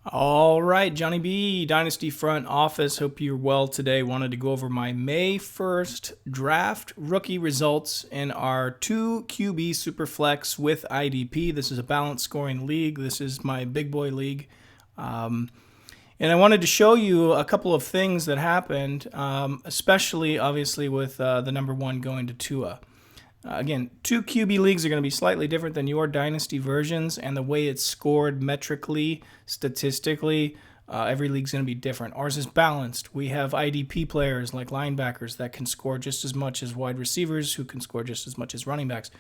All right, Johnny B, Dynasty front office. Hope you're well today. Wanted to go over my May 1st draft rookie results in our 2 QB Superflex with IDP. This is a balanced scoring league. This is my big boy league. And I wanted to show you a couple of things that happened, especially obviously with the number one going to Tua. Again, 2 QB leagues are going to be slightly different than your Dynasty versions, and the way it's scored metrically, statistically, every league's going to be different. Ours is balanced. We have IDP players like linebackers that can score just as much as wide receivers who can score just as much as running backs.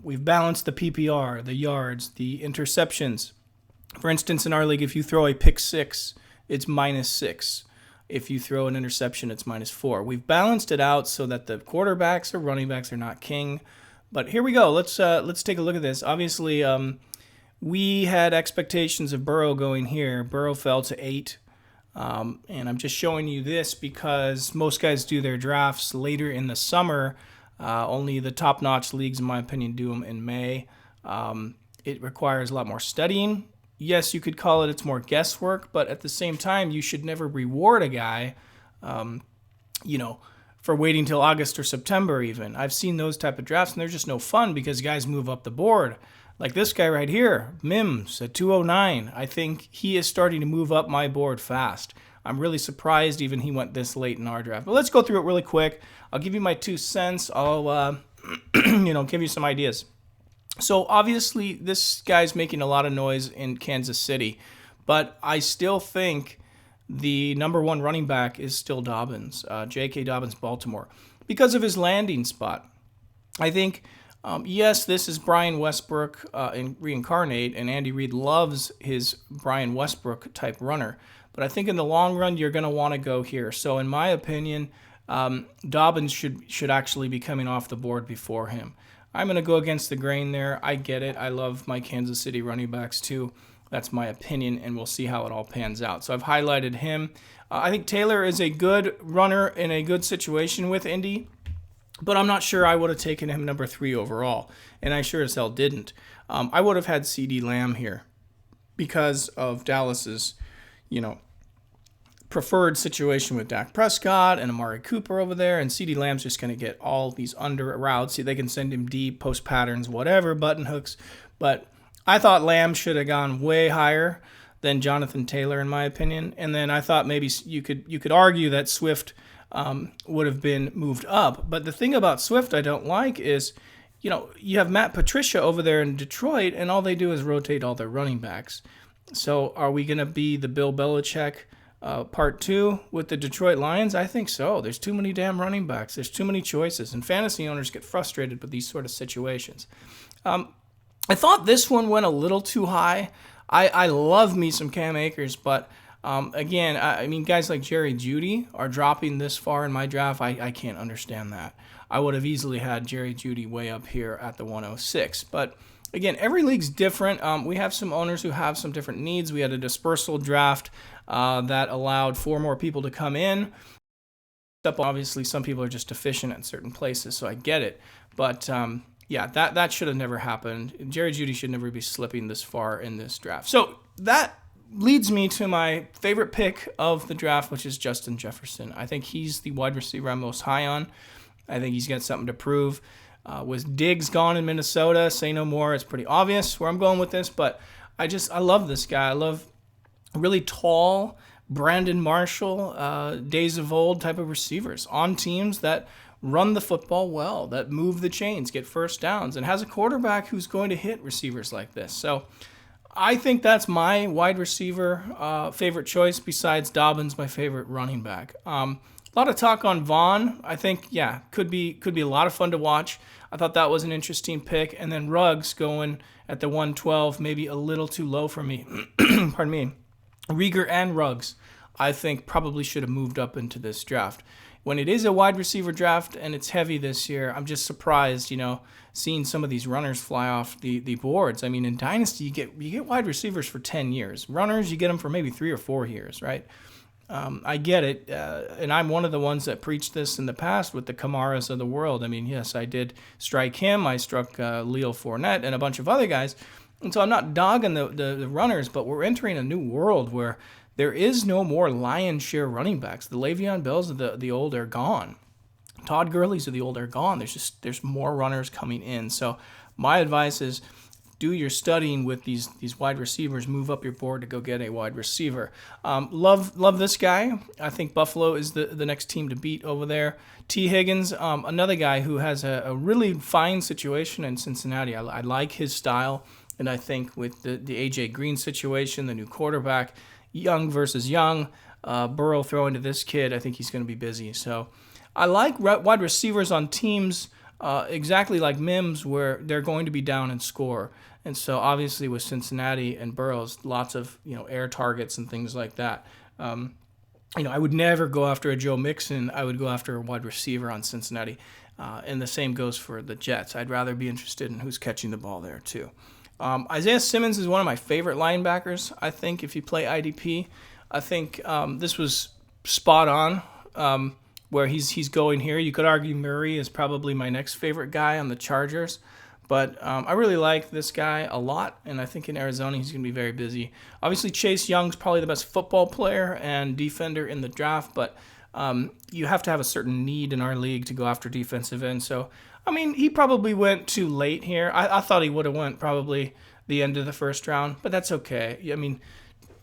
We've balanced the PPR, the yards, the interceptions. For instance, in our league, if you throw a pick six, it's -6. If you throw an interception, it's -4. We've balanced it out so that the quarterbacks or running backs are not king. But here we go. Let's take a look at this. Obviously, we had expectations of Burrow going here. Burrow fell to 8. And I'm just showing you this because most guys do their drafts later in the summer. Only the top-notch leagues, in my opinion, do them in May. It requires a lot more studying. Yes, you could call it's more guesswork, but at the same time, you should never reward a guy, for waiting till August or September even. I've seen those type of drafts, and they're just no fun because guys move up the board. Like this guy right here, Mims at 209. I think he is starting to move up my board fast. I'm really surprised even he went this late in our draft. But let's go through it really quick. I'll give you my 2 cents. I'll, give you some ideas. So obviously this guy's making a lot of noise in Kansas City, but I still think the number one running back is still Dobbins, J.K. Dobbins, Baltimore, because of his landing spot. I think, yes, this is Brian Westbrook in reincarnate, and Andy Reid loves his Brian Westbrook type runner, but I think in the long run you're going to want to go here. So in my opinion, Dobbins should actually be coming off the board before him. I'm going to go against the grain there. I get it. I love my Kansas City running backs too. That's my opinion, and we'll see how it all pans out. So I've highlighted him. I think Taylor is a good runner in a good situation with Indy, but I'm not sure I would have taken him number 3 overall, and I sure as hell didn't. I would have had CeeDee Lamb here because of Dallas's, preferred situation with Dak Prescott and Amari Cooper over there, and CeeDee Lamb's just going to get all these under routes. See, they can send him deep, post patterns, whatever, button hooks. But I thought Lamb should have gone way higher than Jonathan Taylor, in my opinion. And then I thought maybe you could argue that Swift would have been moved up. But the thing about Swift I don't like is, you have Matt Patricia over there in Detroit, and all they do is rotate all their running backs. So are we going to be the Bill Belichick part 2 with the Detroit Lions? I think so. There's too many damn running backs. There's too many choices, and fantasy owners get frustrated with these sort of situations. I thought this one went a little too high. I love me some Cam Akers, but again, I mean, guys like Jerry Jeudy are dropping this far in my draft. I can't understand that. I would have easily had Jerry Jeudy way up here at the 106, but again, every league's different. We have some owners who have some different needs. We had a dispersal draft that allowed 4 more people to come in. Obviously, some people are just deficient at certain places, so I get it. But yeah, that should have never happened. Jerry Jeudy should never be slipping this far in this draft. So that leads me to my favorite pick of the draft, which is Justin Jefferson. I think he's the wide receiver I'm most high on. I think he's got something to prove. With Diggs gone in Minnesota, say no more. It's pretty obvious where I'm going with this, but I love this guy. I love really tall Brandon Marshall, days of old type of receivers on teams that run the football well, that move the chains, get first downs, and has a quarterback who's going to hit receivers like this. So I think that's my wide receiver favorite choice besides Dobbins, my favorite running back. A lot of talk on Vaughn. I think, could be a lot of fun to watch. I thought that was an interesting pick. And then Ruggs going at the 112, maybe a little too low for me. Pardon me. Rieger and Ruggs, I think, probably should have moved up into this draft. When it is a wide receiver draft and it's heavy this year, I'm just surprised, seeing some of these runners fly off the boards. I mean, in Dynasty, you get wide receivers for 10 years. Runners, you get them for maybe 3 or 4 years, right? I get it, and I'm one of the ones that preached this in the past with the Kamaras of the world. I mean, yes, I did strike him. I struck Leo Fournette and a bunch of other guys. And so I'm not dogging the runners, but we're entering a new world where there is no more lion's share running backs. The Le'Veon Bells of the old are gone. Todd Gurley's of the old are gone. There's more runners coming in. So my advice is do your studying with these wide receivers. Move up your board to go get a wide receiver. Love this guy. I think Buffalo is the next team to beat over there. T. Higgins, another guy who has a really fine situation in Cincinnati. I like his style, and I think with the A.J. Green situation, the new quarterback, young versus young, Burrow throwing to this kid, I think he's going to be busy. So I like wide receivers on teams exactly like Mims where they're going to be down and score. And so obviously with Cincinnati and Burrows, lots of air targets and things like that. I would never go after a Joe Mixon. I would go after a wide receiver on Cincinnati. And the same goes for the Jets. I'd rather be interested in who's catching the ball there too. Isaiah Simmons is one of my favorite linebackers. I think if you play IDP, I think this was spot on. Where he's going here. You could argue Murray is probably my next favorite guy on the Chargers, but I really like this guy a lot, and I think in Arizona he's going to be very busy. Obviously, Chase Young's probably the best football player and defender in the draft, but you have to have a certain need in our league to go after defensive end. So, he probably went too late here. I thought he would have went probably the end of the first round, but that's okay.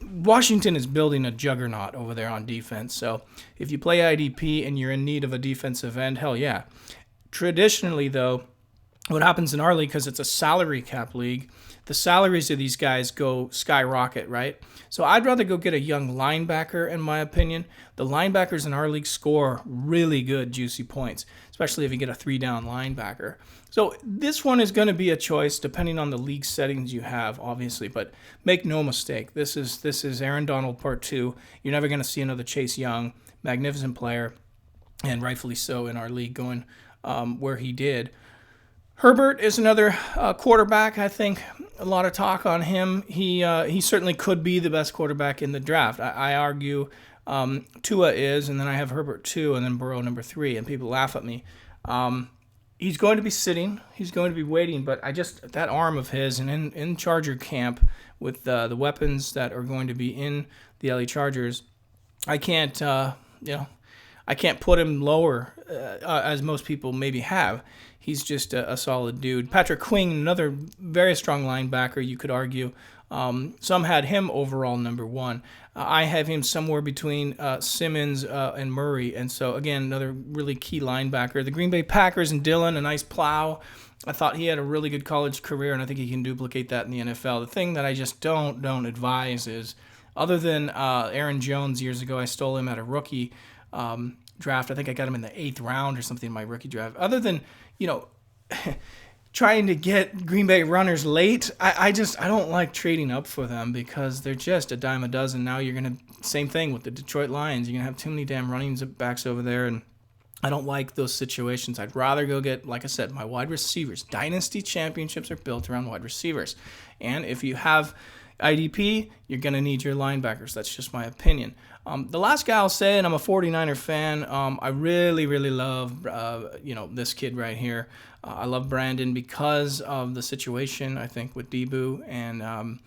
Washington is building a juggernaut over there on defense. So if you play IDP and you're in need of a defensive end, hell yeah. Traditionally, though, what happens in our league, because it's a salary cap league, the salaries of these guys go skyrocket, right? So I'd rather go get a young linebacker, in my opinion. The linebackers in our league score really good, juicy points, especially if you get a 3-down linebacker. So this one is going to be a choice depending on the league settings you have, obviously. But make no mistake, this is Aaron Donald Part 2. You're never going to see another Chase Young, magnificent player, and rightfully so in our league going where he did. Herbert is another quarterback. I think a lot of talk on him. He certainly could be the best quarterback in the draft. I argue Tua is, and then I have Herbert 2, and then Burrow number 3, and people laugh at me. He's going to be sitting. He's going to be waiting, but that arm of his, and in Charger camp with the weapons that are going to be in the LA Chargers, I can't put him lower as most people maybe have. He's just a solid dude. Patrick Queen, another very strong linebacker, you could argue. Some had him overall number 1. I have him somewhere between Simmons and Murray. And so, again, another really key linebacker. The Green Bay Packers and Dillon, a nice plow. I thought he had a really good college career, and I think he can duplicate that in the NFL. The thing that I just don't advise is, other than Aaron Jones years ago, I stole him at a rookie draft. I think I got him in the 8th round or something in my rookie draft. Other than, trying to get Green Bay runners late, I don't like trading up for them because they're just a dime a dozen. Now you're going to, same thing with the Detroit Lions. You're going to have too many damn running backs over there, and I don't like those situations. I'd rather go get, like I said, my wide receivers. Dynasty championships are built around wide receivers. And if you have IDP, you're going to need your linebackers. That's just my opinion. The last guy I'll say, and I'm a 49er fan, I really, really love, this kid right here. I love Brandon because of the situation, I think, with Debo and,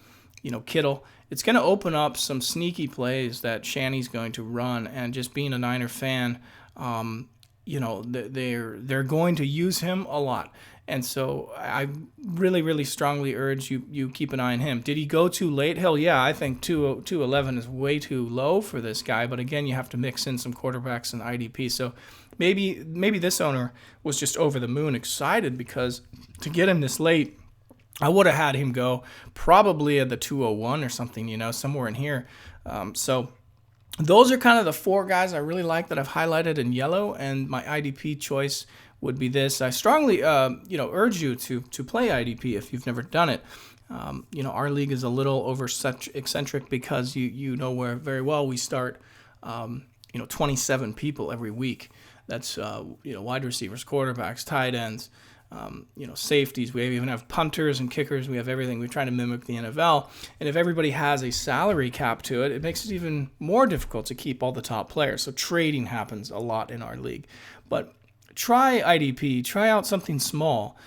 Kittle. It's going to open up some sneaky plays that Shanny's going to run, and just being a Niner fan, they're going to use him a lot. And so I really, really strongly urge you keep an eye on him. Did he go too late? Hell yeah, I think 211 is way too low for this guy. But again, you have to mix in some quarterbacks and IDP. So maybe this owner was just over the moon excited because to get him this late, I would have had him go probably at the 201 or something, somewhere in here. So those are kind of the 4 guys I really like that I've highlighted in yellow, and my IDP choice would be this. I strongly, urge you to play IDP if you've never done it. Our league is a little over such eccentric because you know where very well we start, 27 people every week. That's wide receivers, quarterbacks, tight ends, safeties. We even have punters and kickers. We have everything. We're trying to mimic the NFL. And if everybody has a salary cap to it, it makes it even more difficult to keep all the top players. So trading happens a lot in our league. But try IDP. Try out something small.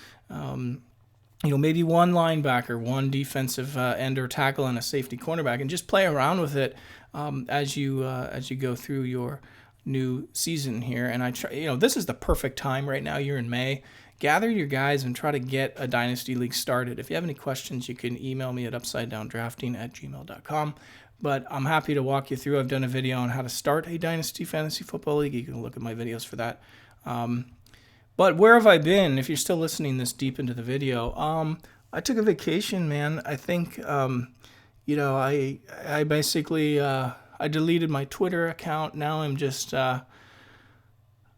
maybe one linebacker, one defensive end or tackle, and a safety cornerback, and just play around with it as you go through your new season here. And I try, this is the perfect time right now. You're in May. Gather your guys and try to get a Dynasty League started. If you have any questions, you can email me at upsidedowndrafting@gmail.com. But I'm happy to walk you through. I've done a video on how to start a Dynasty Fantasy Football League. You can look at my videos for that. But where have I been? If you're still listening this deep into the video, I took a vacation, man. I think, I basically I deleted my Twitter account. Now I'm just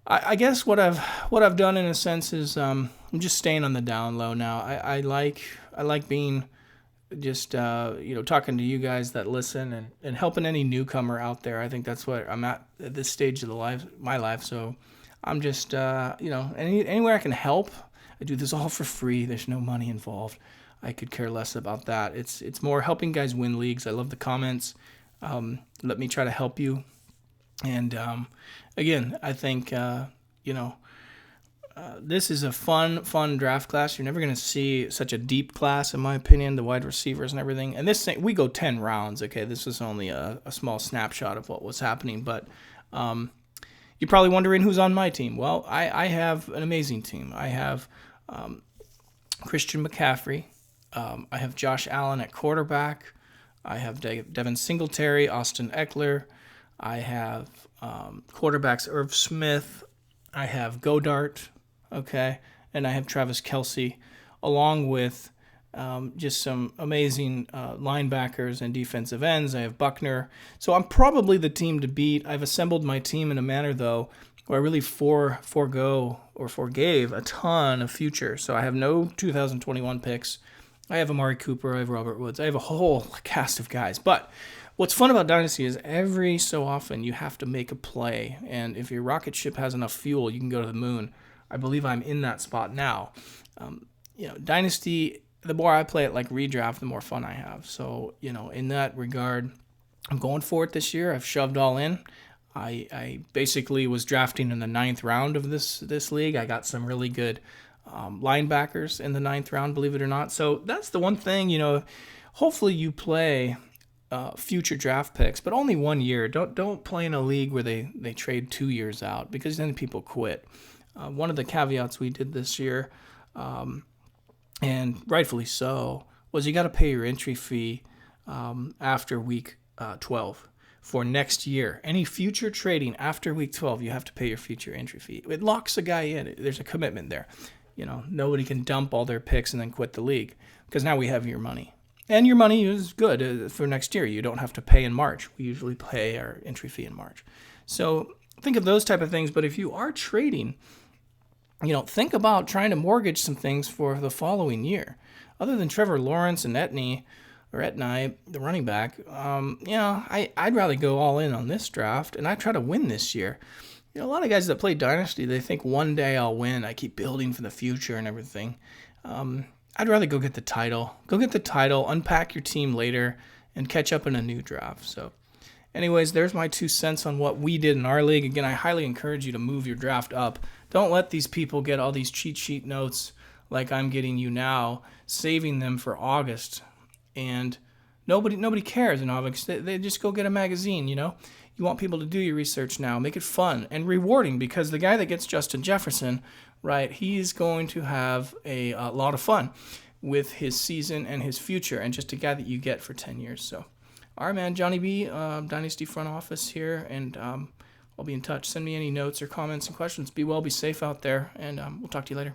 I guess what I've done in a sense is I'm just staying on the down low now. I like being just talking to you guys that listen and helping any newcomer out there. I think that's what I'm at this stage of my life. So I'm just anywhere I can help. I do this all for free. There's no money involved. I could care less about that. It's more helping guys win leagues. I love the comments. Let me try to help you. And again, I think this is a fun draft class. You're never going to see such a deep class, in my opinion, the wide receivers and everything. And this thing, we go 10 rounds. Okay, this is only a small snapshot of what was happening. But you're probably wondering who's on my team. Well, I have an amazing team. I have Christian McCaffrey. I have Josh Allen at quarterback. I have Devin Singletary, Austin Eckler. I have quarterbacks Irv Smith. I have Godart, okay, and I have Travis Kelce, along with just some amazing linebackers and defensive ends. I have Buckner. So I'm probably the team to beat. I've assembled my team in a manner, though, where I really forgave a ton of future. So I have no 2021 picks. I have Amari Cooper. I have Robert Woods. I have a whole cast of guys. But what's fun about Dynasty is every so often you have to make a play. And if your rocket ship has enough fuel, you can go to the moon. I believe I'm in that spot now. Dynasty, the more I play it like redraft, the more fun I have. So, in that regard, I'm going for it this year. I've shoved all in. I basically was drafting in the 9th round of this league. I got some really good linebackers in the 9th round, believe it or not. So that's the one thing, hopefully you play future draft picks, but only 1 year. Don't play in a league where they trade 2 years out, because then people quit. One of the caveats we did this year, and rightfully so, was you got to pay your entry fee after week 12 for next year. Any future trading after week 12, you have to pay your future entry fee. It locks a guy in. There's a commitment there. Nobody can dump all their picks and then quit the league, because now we have your money. And your money is good for next year. You don't have to pay in March. We usually pay our entry fee in March. So think of those type of things. But if you are trading, think about trying to mortgage some things for the following year. Other than Trevor Lawrence and Etney, the running back, I'd rather go all in on this draft, and I try to win this year. A lot of guys that play Dynasty, they think one day I'll win. I keep building for the future and everything. I'd rather go get the title. Go get the title, unpack your team later, and catch up in a new draft. So anyways, there's my 2 cents on what we did in our league. Again, I highly encourage you to move your draft up. Don't let these people get all these cheat sheet notes like I'm getting you now, saving them for August. And nobody cares in August. They just go get a magazine, You want people to do your research now. Make it fun and rewarding, because the guy that gets Justin Jefferson, right, he's going to have a lot of fun with his season and his future, and just a guy that you get for 10 years. So, all right, man, Johnny B, Dynasty Front Office here, and I'll be in touch. Send me any notes or comments and questions. Be well, be safe out there, and we'll talk to you later.